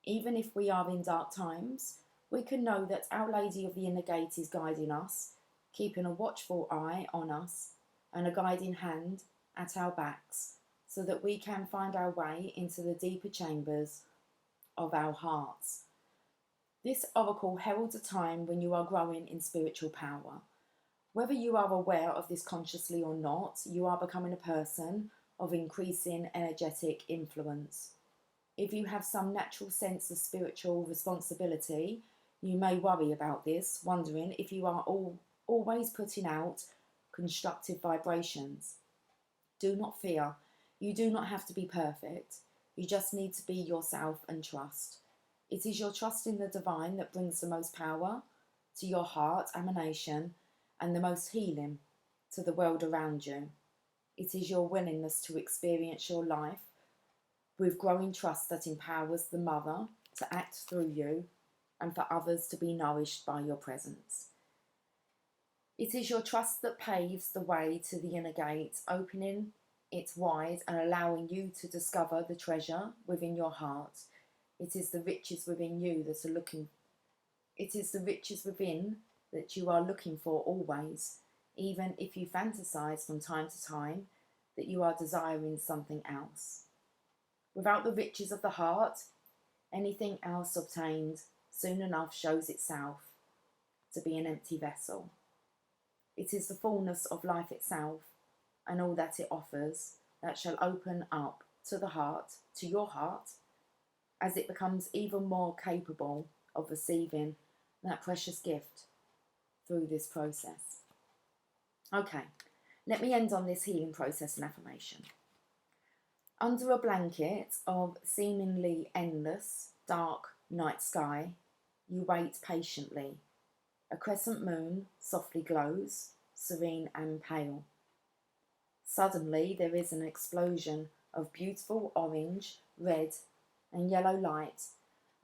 Even if we are in dark times, we can know that Our Lady of the Inner Gate is guiding us, keeping a watchful eye on us and a guiding hand at our backs, so that we can find our way into the deeper chambers of our hearts. This oracle heralds a time when you are growing in spiritual power. Whether you are aware of this consciously or not, you are becoming a person of increasing energetic influence. If you have some natural sense of spiritual responsibility, you may worry about this, wondering if you are always putting out constructive vibrations. Do not fear. You do not have to be perfect. You just need to be yourself and trust. It is your trust in the divine that brings the most power to your heart emanation and the most healing to the world around you. It is your willingness to experience your life with growing trust that empowers the Mother to act through you and for others to be nourished by your presence. It is your trust that paves the way to the inner gate, opening it wide and allowing you to discover the treasure within your heart. It is the riches within you that are looking. It is the riches within that you are looking for always, even if you fantasize from time to time that you are desiring something else. Without the riches of the heart, anything else obtained soon enough shows itself to be an empty vessel. It is the fullness of life itself and all that it offers that shall open up to the heart, to your heart, as it becomes even more capable of receiving that precious gift through this process. Okay, let me end on this healing process and affirmation. Under a blanket of seemingly endless, dark night sky, you wait patiently. A crescent moon softly glows, serene and pale. Suddenly there is an explosion of beautiful orange, red and yellow light,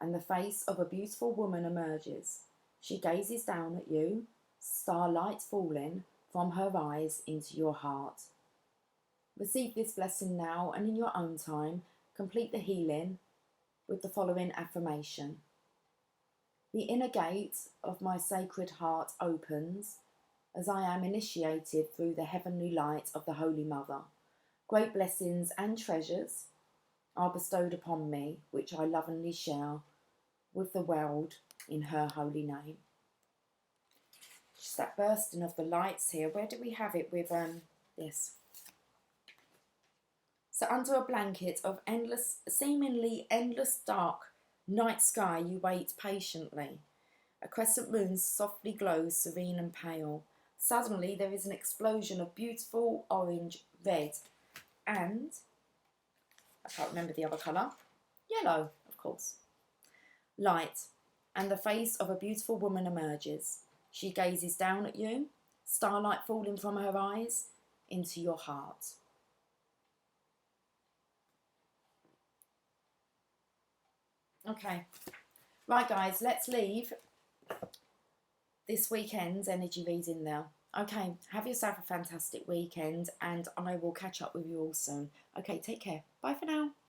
and the face of a beautiful woman emerges. She gazes down at you, starlight falling from her eyes into your heart. Receive this blessing now, and in your own time, complete the healing with the following affirmation. The inner gate of my sacred heart opens as I am initiated through the heavenly light of the Holy Mother. Great blessings and treasures are bestowed upon me, which I lovingly share with the world in her holy name. Just that bursting of the lights here. Where do we have it with this? So under a blanket of seemingly endless dark night sky, you wait patiently. A crescent moon softly glows, serene and pale. Suddenly there is an explosion of beautiful orange, red, and, I can't remember the other colour, yellow, of course, light, and the face of a beautiful woman emerges. She gazes down at you, starlight falling from her eyes into your heart. Okay, right guys, let's leave this weekend's energy reading there. Okay, have yourself a fantastic weekend and I will catch up with you all soon. Okay, take care. Bye for now.